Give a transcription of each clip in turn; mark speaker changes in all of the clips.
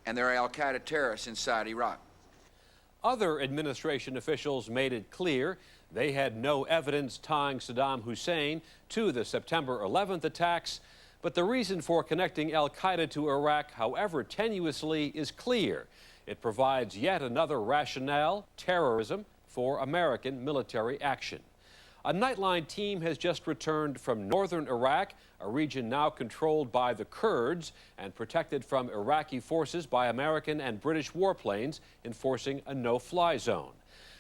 Speaker 1: and there are al-Qaeda terrorists inside Iraq.
Speaker 2: Other administration officials made it clear they had no evidence tying Saddam Hussein to the September 11th attacks, but the reason for connecting al-Qaeda to Iraq, however tenuously, is clear. It provides yet another rationale, terrorism, for American military action. A Nightline team has just returned from northern Iraq, a region now controlled by the Kurds and protected from Iraqi forces by American and British warplanes enforcing a no-fly zone.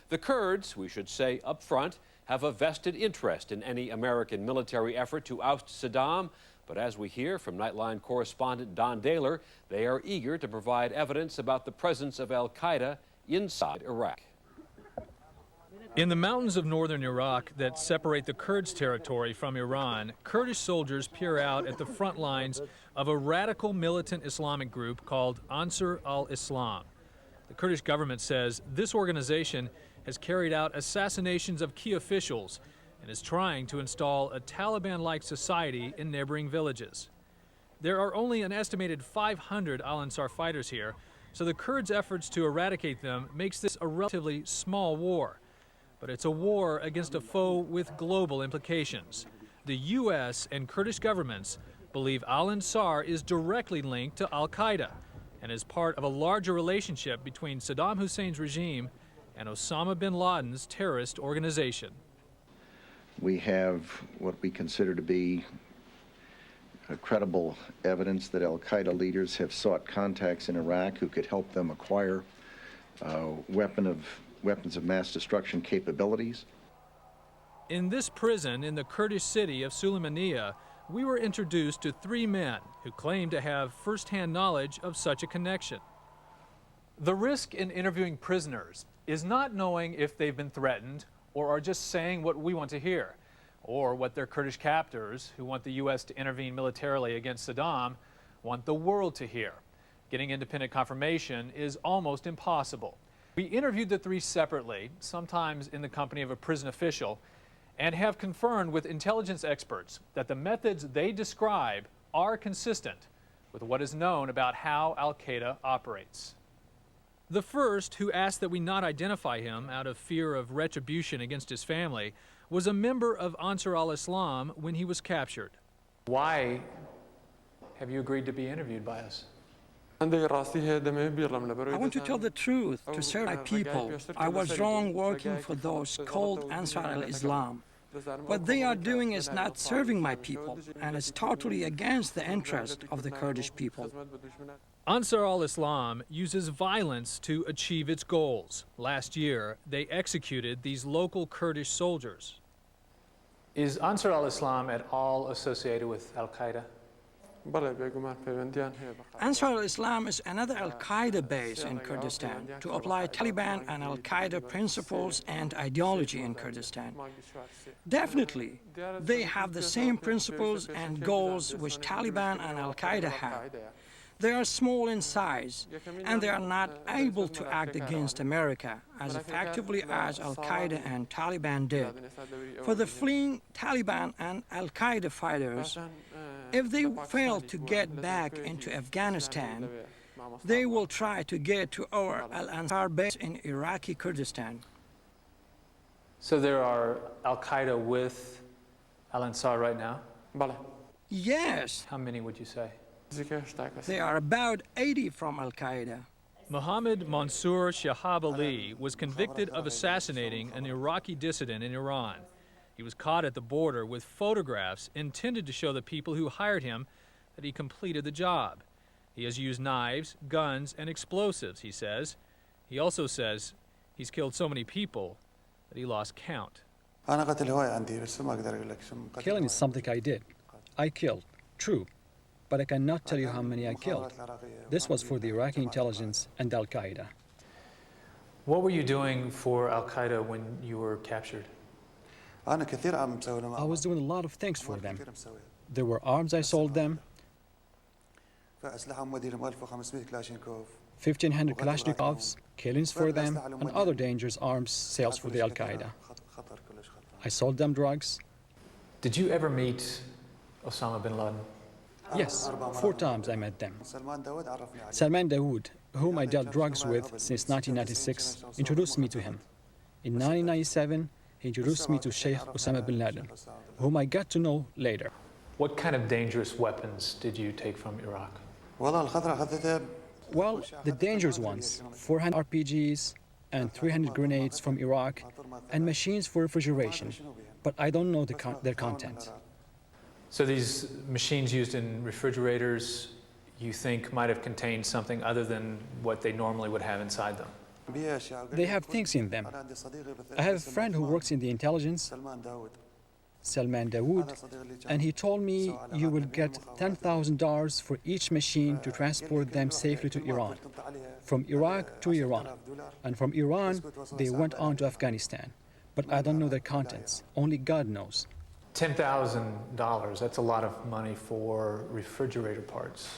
Speaker 2: The Kurds, we should say up front, have a vested interest in any American military effort to oust Saddam, but as we hear from Nightline correspondent Don Dahler, they are eager to provide evidence about the presence of al-Qaeda inside Iraq.
Speaker 3: In the mountains of northern Iraq that separate the Kurds' territory from Iran, Kurdish soldiers peer out at the front lines of a radical militant Islamic group called Ansar al-Islam. The Kurdish government says this organization has carried out assassinations of key officials and is trying to install a Taliban-like society in neighboring villages. There are only an estimated 500 al-Ansar fighters here, so the Kurds' efforts to eradicate them makes this a relatively small war. But it's a war against a foe with global implications. The U.S. and Kurdish governments believe al-Ansar is directly linked to al-Qaeda and is part of a larger relationship between Saddam Hussein's regime and Osama bin Laden's terrorist organization.
Speaker 4: We have what we consider to be credible evidence that al-Qaeda leaders have sought contacts in Iraq who could help them acquire weapons of mass destruction capabilities.
Speaker 3: In this prison in the Kurdish city of Sulaymaniyah, we were introduced to 3 men who claim to have first-hand knowledge of such a connection. The risk in interviewing prisoners is not knowing if they've been threatened or are just saying what we want to hear, or what their Kurdish captors, who want the U.S. to intervene militarily against Saddam, want the world to hear. Getting independent confirmation is almost impossible. We interviewed the 3 separately, sometimes in the company of a prison official, and have confirmed with intelligence experts that the methods they describe are consistent with what is known about how al-Qaeda operates. The first, who asked that we not identify him out of fear of retribution against his family, was a member of Ansar al-Islam when he was captured. Why have you agreed to be interviewed by us?
Speaker 5: I want to tell the truth, to serve my people. I was wrong working for those called Ansar al-Islam. What they are doing is not serving my people, and is totally against the interest of the Kurdish people.
Speaker 3: Ansar al-Islam uses violence to achieve its goals. Last year, they executed these local Kurdish soldiers. Is Ansar al-Islam at all associated with al-Qaeda?
Speaker 5: Ansar al-Islam is another al-Qaeda base in Kurdistan to apply Taliban and al-Qaeda principles and ideology in Kurdistan. Definitely, they have the same principles and goals which Taliban and al-Qaeda have. They are small in size, and they are not able to act against America as effectively as al-Qaeda and Taliban did. For the fleeing Taliban and al-Qaeda fighters, if they fail to get back into Afghanistan, they will try to get to our al-Ansar base in Iraqi Kurdistan.
Speaker 3: So there are al-Qaeda with al-Ansar right now?
Speaker 5: Yes.
Speaker 3: How many would you say?
Speaker 5: There are about 80 from al-Qaeda.
Speaker 3: Mohammed Mansour Shahab Ali was convicted of assassinating an Iraqi dissident in Iran. He was caught at the border with photographs intended to show the people who hired him that he completed the job. He has used knives, guns, and explosives, he says. He also says he's killed so many people that he lost count.
Speaker 6: Killing is something I did. I killed, true, but I cannot tell you how many I killed. This was for the Iraqi intelligence and al-Qaeda.
Speaker 3: What were you doing for al-Qaeda when you were captured?
Speaker 6: I was doing a lot of things for them. There were arms I sold them, 1,500 Kalashnikovs, killings for them, and other dangerous arms sales for the al-Qaeda. I sold them drugs.
Speaker 3: Did you ever meet Osama bin Laden?
Speaker 6: Yes, 4 times I met them. Salman Dawood, whom I dealt drugs with since 1996, introduced me to him. In 1997, he introduced me to Sheikh Osama bin Laden, whom I got to know later.
Speaker 7: What kind of dangerous weapons did you take from Iraq?
Speaker 6: Well, the dangerous ones, 400 RPGs and 300 grenades from Iraq, and machines for refrigeration, but I don't know their content.
Speaker 7: So these machines used in refrigerators, you think might have contained something other than what they normally would have inside them?
Speaker 6: They have things in them. I have a friend who works in the intelligence, Salman Dawood, and he told me you will get $10,000 for each machine to transport them safely to Iran, from Iraq to Iran, and from Iran they went on to Afghanistan. But I don't know their contents, only God knows.
Speaker 7: $10,000, that's a lot of money for refrigerator parts.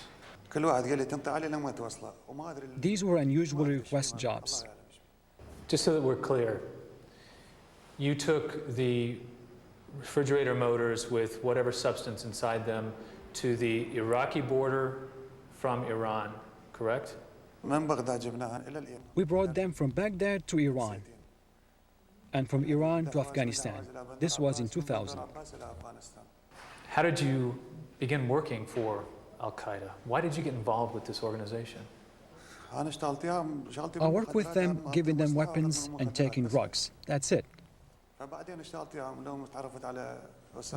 Speaker 6: These were unusual request jobs.
Speaker 7: Just so that we're clear, you took the refrigerator motors with whatever substance inside them to the Iraqi border from Iran, correct?
Speaker 6: We brought them from Baghdad to Iran, and from Iran to Afghanistan. This was in 2000.
Speaker 7: How did you begin working for Al-Qaeda? Why did you get involved with this organization?
Speaker 6: I work with them, giving them weapons and taking drugs. That's it.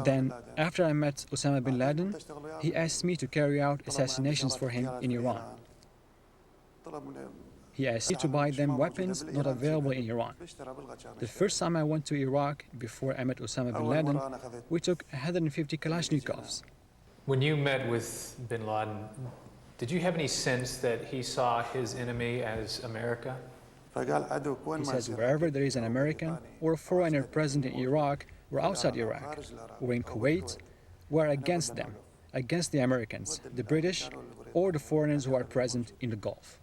Speaker 6: Then, after I met Osama bin Laden, he asked me to carry out assassinations for him in Iran. He asked me to buy them weapons not available in Iran. The first time I went to Iraq, before I met Osama bin Laden, we took 150 Kalashnikovs.
Speaker 7: When you met with bin Laden, did you have any sense that he saw his enemy as America?
Speaker 6: He says wherever there is an American or a foreigner present in Iraq or outside Iraq or in Kuwait, we're against them, against the Americans, the British, or the foreigners who are present in the Gulf.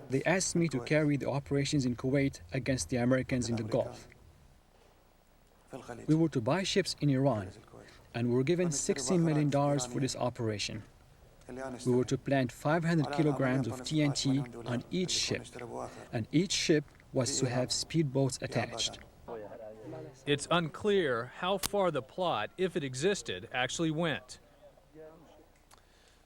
Speaker 6: They asked me to carry the operations in Kuwait against the Americans in the Gulf. We were to buy ships in Iran, and we were given $16 million for this operation. We were to plant 500 kilograms of TNT on each ship, and each ship was to have speedboats attached.
Speaker 3: It's unclear how far the plot, if it existed, actually went.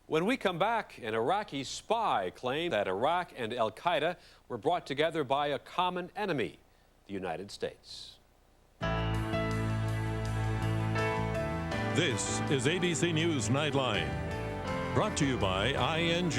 Speaker 2: When we come back, an Iraqi spy claimed that Iraq and Al-Qaeda were brought together by a common enemy, the United States.
Speaker 8: This is ABC News Nightline, brought to you by ING.